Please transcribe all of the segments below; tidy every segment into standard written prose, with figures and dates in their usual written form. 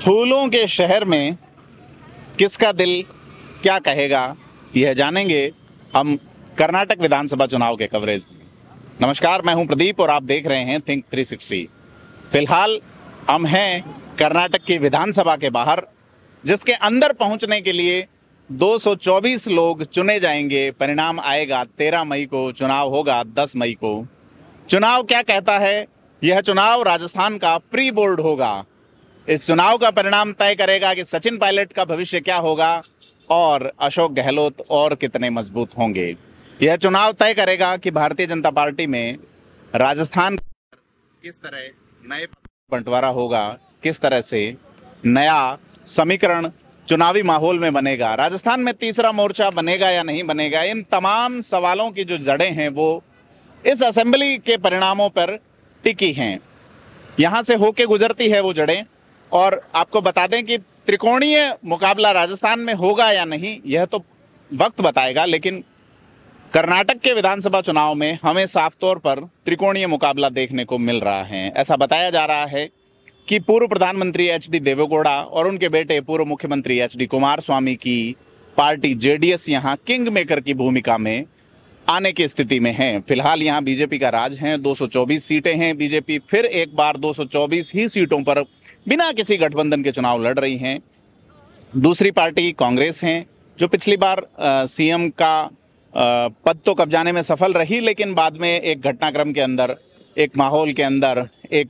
फूलों के शहर में किसका दिल क्या कहेगा, यह जानेंगे हम कर्नाटक विधानसभा चुनाव के कवरेज में। नमस्कार, मैं हूं प्रदीप और आप देख रहे हैं थिंक 360। फिलहाल हम हैं कर्नाटक की विधानसभा के बाहर, जिसके अंदर पहुंचने के लिए 224 लोग चुने जाएंगे। परिणाम आएगा 13 मई को, चुनाव होगा 10 मई को। चुनाव क्या कहता है? यह चुनाव राजस्थान का प्री बोर्ड होगा। इस चुनाव का परिणाम तय करेगा कि सचिन पायलट का भविष्य क्या होगा और अशोक गहलोत और कितने मजबूत होंगे। यह चुनाव तय करेगा कि भारतीय जनता पार्टी में राजस्थान किस तरह नए बंटवारा होगा, किस तरह से नया समीकरण चुनावी माहौल में बनेगा, राजस्थान में तीसरा मोर्चा बनेगा या नहीं बनेगा। इन तमाम सवालों की जो जड़ें हैं वो इस असेंबली के परिणामों पर टिकी हैं। यहाँ से होके गुजरती है वो जड़ें। और आपको बता दें कि त्रिकोणीय मुकाबला राजस्थान में होगा या नहीं, यह तो वक्त बताएगा, लेकिन कर्नाटक के विधानसभा चुनाव में हमें साफ तौर पर त्रिकोणीय मुकाबला देखने को मिल रहा है। ऐसा बताया जा रहा है कि पूर्व प्रधानमंत्री एच.डी. देवेगौड़ा और उनके बेटे पूर्व मुख्यमंत्री एच.डी. कुमारस्वामी की पार्टी जेडीएस यहाँ किंग मेकर की भूमिका में आने की स्थिति में है। फिलहाल यहाँ बीजेपी का राज है, 224 सीटें हैं। बीजेपी फिर एक बार 224 ही सीटों पर बिना किसी गठबंधन के चुनाव लड़ रही हैं। दूसरी पार्टी कांग्रेस है, जो पिछली बार सीएम का पद तो कब्जाने में सफल रही, लेकिन बाद में एक घटनाक्रम के अंदर, एक माहौल के अंदर एक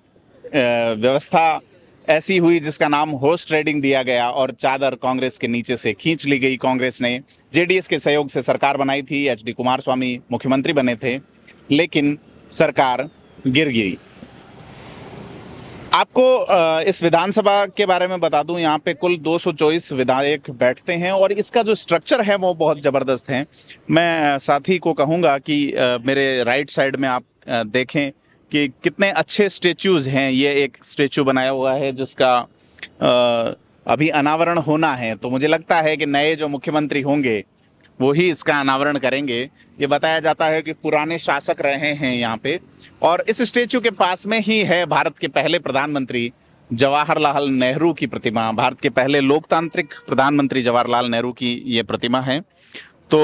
व्यवस्था ऐसी हुई जिसका नाम हॉर्स ट्रेडिंग दिया गया और चादर कांग्रेस के नीचे से खींच ली गई। कांग्रेस ने जेडीएस के सहयोग से सरकार बनाई थी, एच.डी. कुमारस्वामी मुख्यमंत्री बने थे, लेकिन सरकार गिर गई। आपको इस विधानसभा के बारे में बता दूं, यहाँ पे कुल 224 विधायक बैठते हैं और इसका जो स्ट्रक्चर है वो बहुत ज़बरदस्त है। मैं साथी को कहूँगा कि मेरे राइट साइड में आप देखें कि कितने अच्छे स्टेच्यूज हैं। ये एक स्टेचू बनाया हुआ है जिसका अभी अनावरण होना है, तो मुझे लगता है कि नए जो मुख्यमंत्री होंगे वो ही इसका अनावरण करेंगे। ये बताया जाता है कि पुराने शासक रहे हैं यहाँ पे, और इस स्टेचू के पास में ही है भारत के पहले प्रधानमंत्री जवाहरलाल नेहरू की प्रतिमा। भारत के पहले लोकतांत्रिक प्रधानमंत्री जवाहरलाल नेहरू की ये प्रतिमा है। तो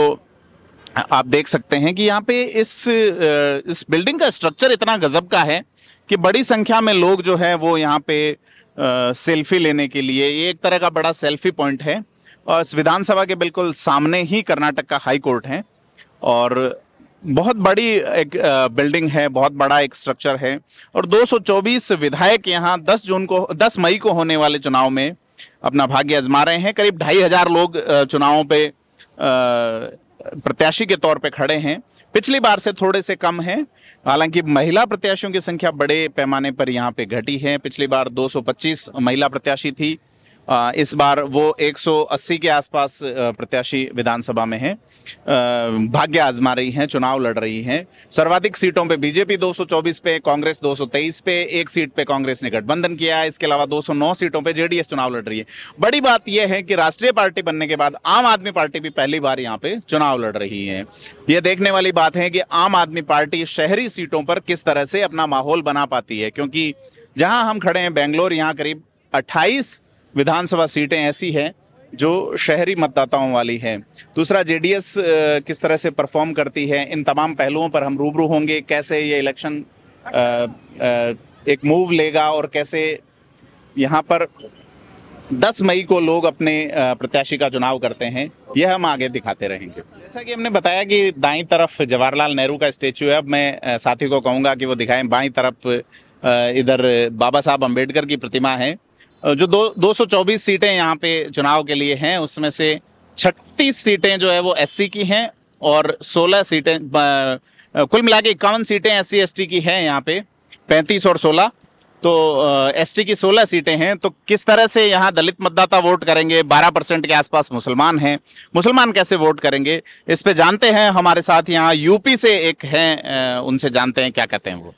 आप देख सकते हैं कि यहाँ पे इस बिल्डिंग का स्ट्रक्चर इतना गजब का है कि बड़ी संख्या में लोग जो है वो यहाँ पे सेल्फी लेने के लिए, ये एक तरह का बड़ा सेल्फी पॉइंट है। और इस विधानसभा के बिल्कुल सामने ही कर्नाटक का हाई कोर्ट है और बहुत बड़ी एक बिल्डिंग है, बहुत बड़ा एक स्ट्रक्चर है। और 224 विधायक यहाँ 10 मई को होने वाले चुनाव में अपना भाग्य आजमा रहे हैं। करीब 2,500 लोग चुनावों पे प्रत्याशी के तौर पे खड़े हैं। पिछली बार से थोड़े से कम हैं, हालांकि महिला प्रत्याशियों की संख्या बड़े पैमाने पर यहाँ पे घटी है। पिछली बार 225 महिला प्रत्याशी थी, इस बार वो 180 के आसपास प्रत्याशी विधानसभा में हैं, भाग्य आजमा रही हैं, चुनाव लड़ रही हैं। सर्वाधिक सीटों पे बीजेपी 224 पे, कांग्रेस 223 पे, एक सीट पे कांग्रेस ने गठबंधन किया है। इसके अलावा 209 सीटों पे जेडीएस चुनाव लड़ रही है। बड़ी बात यह है कि राष्ट्रीय पार्टी बनने के बाद आम आदमी पार्टी भी पहली बार यहाँ पे चुनाव लड़ रही है। यह देखने वाली बात है कि आम आदमी पार्टी शहरी सीटों पर किस तरह से अपना माहौल बना पाती है, क्योंकि जहां हम खड़े हैं बेंगलोर, यहाँ करीब 28 विधानसभा सीटें ऐसी हैं जो शहरी मतदाताओं वाली हैं। दूसरा, जेडीएस किस तरह से परफॉर्म करती है, इन तमाम पहलुओं पर हम रूबरू होंगे। कैसे ये इलेक्शन एक मूव लेगा और कैसे यहाँ पर 10 मई को लोग अपने प्रत्याशी का चुनाव करते हैं, यह हम आगे दिखाते रहेंगे। जैसा कि हमने बताया कि दाईं तरफ जवाहरलाल नेहरू का स्टेचू है। अब मैं साथी को कहूँगा कि वो दिखाएं। बाईं तरफ इधर बाबा साहब अम्बेडकर की प्रतिमा है। जो 224 सीटें यहाँ पे चुनाव के लिए हैं, उसमें से 36 सीटें जो है वो एससी की हैं और 16 सीटें, कुल मिला के 51 सीटें एससी एसटी की हैं यहाँ पे, 35 और 16, तो एसटी की 16 सीटें हैं। तो किस तरह से यहाँ दलित मतदाता वोट करेंगे? 12% के आसपास मुसलमान हैं। मुसलमान कैसे वोट करेंगे, इस पे जानते हैं। हमारे साथ यहाँ यूपी से एक हैं, उनसे जानते हैं क्या कहते हैं वो।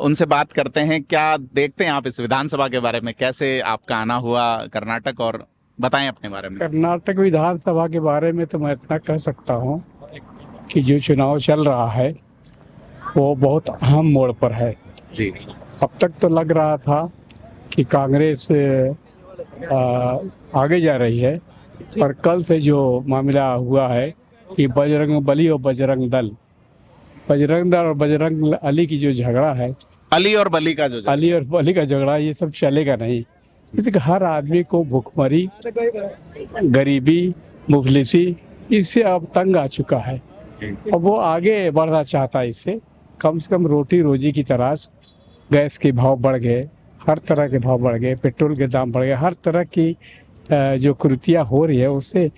उनसे बात करते हैं। क्या देखते हैं आप इस विधानसभा के बारे में, कैसे आपका आना हुआ कर्नाटक, और बताएं अपने बारे में। कर्नाटक विधानसभा के बारे में तो मैं इतना कह सकता हूँ कि जो चुनाव चल रहा है वो बहुत अहम मोड़ पर है जी। अब तक तो लग रहा था कि कांग्रेस आगे जा रही है। और कल से जो मामला हुआ है कि बजरंग बली और बजरंग दल और बजरंग अली की जो झगड़ा है, अली और बली का जो अली और बली का झगड़ा, ये सब चलेगा नहीं। इसलिए हर आदमी को भुखमरी, गरीबी, मुफलिसी, इससे अब तंग आ चुका है और वो आगे बढ़ना चाहता है। इससे कम से कम रोटी रोजी की तलाश। गैस के भाव बढ़ गए, हर तरह के भाव बढ़ गए, पेट्रोल के दाम बढ़ गए, हर तरह की जो कुरीतियाँ हो रही है उससे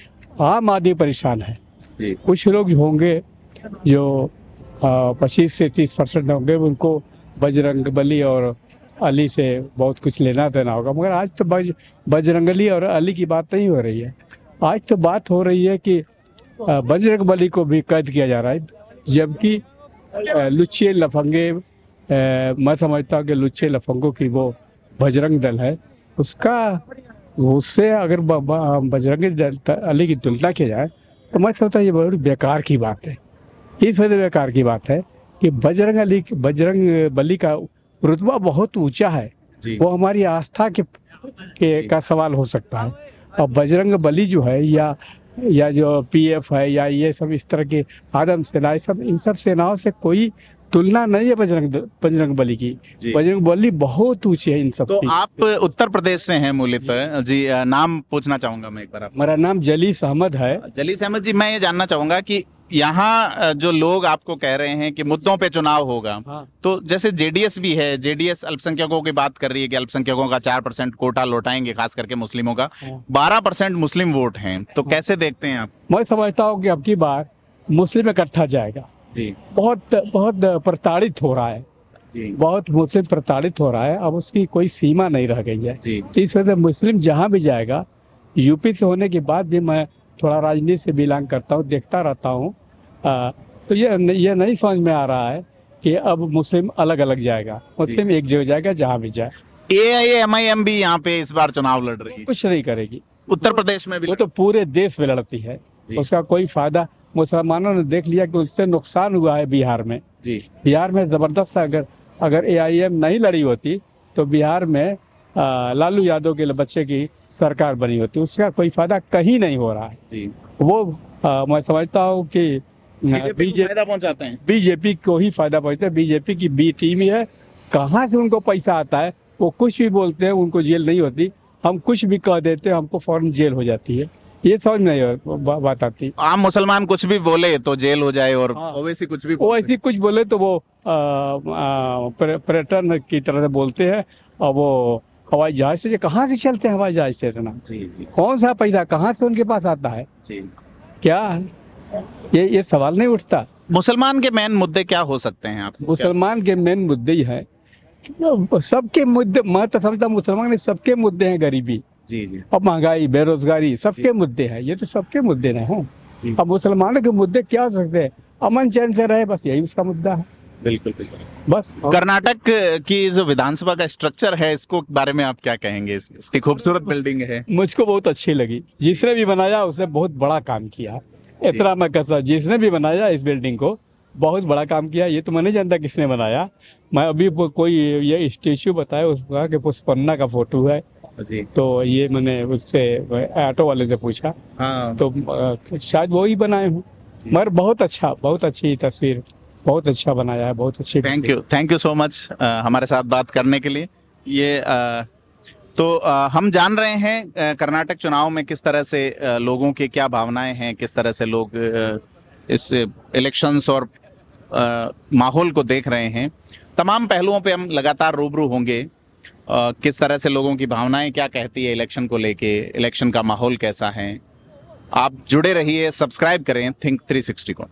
आम आदमी परेशान है। जी। कुछ लोग होंगे जो 25 से 30% होंगे, उनको बजरंग बली और अली से बहुत कुछ लेना देना होगा। मगर आज तो बजरंगली और अली की बात नहीं हो रही है। आज तो बात हो रही है कि बजरंग बली को भी कैद किया जा रहा है, जबकि लुच्चे लफंगे, मैं समझता हूँ कि लुच्चे लफंगों की वो बजरंग दल है, उससे अगर बजरंग दल अली की तुलना की जाए तो मैं समझता हूँ ये बड़ी बेकार की बात है। इस वजह से बेकार की बात है कि बजरंग बली का रुतबा बहुत ऊंचा है। वो हमारी आस्था का सवाल हो सकता है। और बजरंग बली जो है या जो पीएफ है या ये सब इस तरह के आदम सेना, इन सब सेनाओं से कोई तुलना नहीं है बजरंग बली की। बजरंग बली बहुत ऊंची है इन सब। तो आप उत्तर प्रदेश से हैं मूलतः जी, नाम पूछना चाहूंगा मैं एक बार। मेरा नाम जलीस अहमद है। जलीस अहमद जी, मैं ये जानना चाहूंगा कि यहाँ जो लोग आपको कह रहे हैं कि मुद्दों पे चुनाव होगा, हाँ। तो जैसे जेडीएस भी है, जेडीएस अल्पसंख्यकों की बात कर रही है कि अल्पसंख्यकों का 4% कोटा लौटाएंगे, खास करके मुस्लिमों का 12% मुस्लिम वोट हैं, तो कैसे देखते हैं आप? मैं समझता हूँ कि अब की बार मुस्लिम इकट्ठा जाएगा। जी। बहुत प्रताड़ित हो रहा है जी। बहुत मुस्लिम प्रताड़ित हो रहा है, अब उसकी कोई सीमा नहीं रह गई है जी। तो इस वजह से मुस्लिम जहाँ भी जाएगा, यूपी से होने के बाद भी मैं थोड़ा राजनीति से बिलोंग करता हूँ, देखता रहता हूँ, तो ये नहीं समझ में आ रहा है कि अब मुस्लिम अलग अलग जाएगा, मुस्लिम एक जगह जाएगा जहाँ भी जाए। AIMIM भी यहाँ पे इस बार चुनाव लड़ रही है, कुछ नहीं करेगी। उत्तर प्रदेश में भी वो तो पूरे देश में लड़ती है, उसका कोई फायदा मुसलमानों ने देख लिया कि उससे नुकसान हुआ है बिहार में। जी। बिहार में जबरदस्त, अगर AIM नहीं लड़ी होती तो बिहार में लालू यादव के बच्चे की सरकार बनी होती, उसका कोई फायदा कहीं नहीं हो रहा है। जी। वो मैं समझता हूँ कि बीजेपी को ही फायदा पहुंचता है। बीजेपी की बी टीम है, कहाँ से उनको पैसा आता है, वो कुछ भी बोलते हैं, उनको जेल नहीं होती। हम कुछ भी कह देते हैं, हमको फौरन जेल हो जाती है। ये समझ नहीं बात आती। आम मुसलमान कुछ भी बोले तो जेल हो जाए, और ओवैसी कुछ बोले तो वो पर्यटन की तरह से बोलते हैं। और वो हवाई जहाज से, कहाँ से चलते हैं हवाई जहाज से इतना? कौन सा पैसा कहाँ से उनके पास आता है? क्या ये सवाल नहीं उठता? मुसलमान के मेन मुद्दे क्या हो सकते हैं आप? मुसलमान के मेन मुद्दे ही है, सबके मुद्दे, मैं तो समझता मुसलमान में सबके मुद्दे हैं। गरीबी, जी, और महंगाई, बेरोजगारी, सबके मुद्दे हैं। ये तो सबके मुद्दे नहीं हैं। अब मुसलमानों के मुद्दे क्या हो सकते हैं? अमन चैन से रहे, बस यही उसका मुद्दा है। बिल्कुल बस। कर्नाटक की जो विधानसभा का स्ट्रक्चर है, इसको बारे में आप क्या कहेंगे? इसकी खूबसूरत बिल्डिंग है, मुझको बहुत अच्छी लगी। जिसने भी बनाया उसने बहुत बड़ा काम किया, इतना मैं कहता। जिसने भी बनाया इस बिल्डिंग को बहुत बड़ा काम किया। ये तो मैं नहीं जानता किसने बनाया। मैं अभी कोई ये स्टेच्यू बताया, उसका कि पुष्पन्ना का फोटो है जी, तो ये मैंने उससे ऑटो वाले से पूछा। हाँ। तो शायद वो ही बनाए हूँ। मगर बहुत अच्छी तस्वीर, बहुत अच्छा बनाया है, बहुत अच्छी। थैंक यू सो मच हमारे साथ बात करने के लिए। ये हम जान रहे हैं कर्नाटक चुनाव में किस तरह से लोगों की क्या भावनाएं हैं, किस तरह से लोग इस इलेक्शंस और माहौल को देख रहे हैं। तमाम पहलुओं पे हम लगातार रूबरू होंगे। किस तरह से लोगों की भावनाएं क्या कहती है इलेक्शन को लेके, इलेक्शन का माहौल कैसा है। आप जुड़े रहिए, सब्सक्राइब करें थिंक 360 को।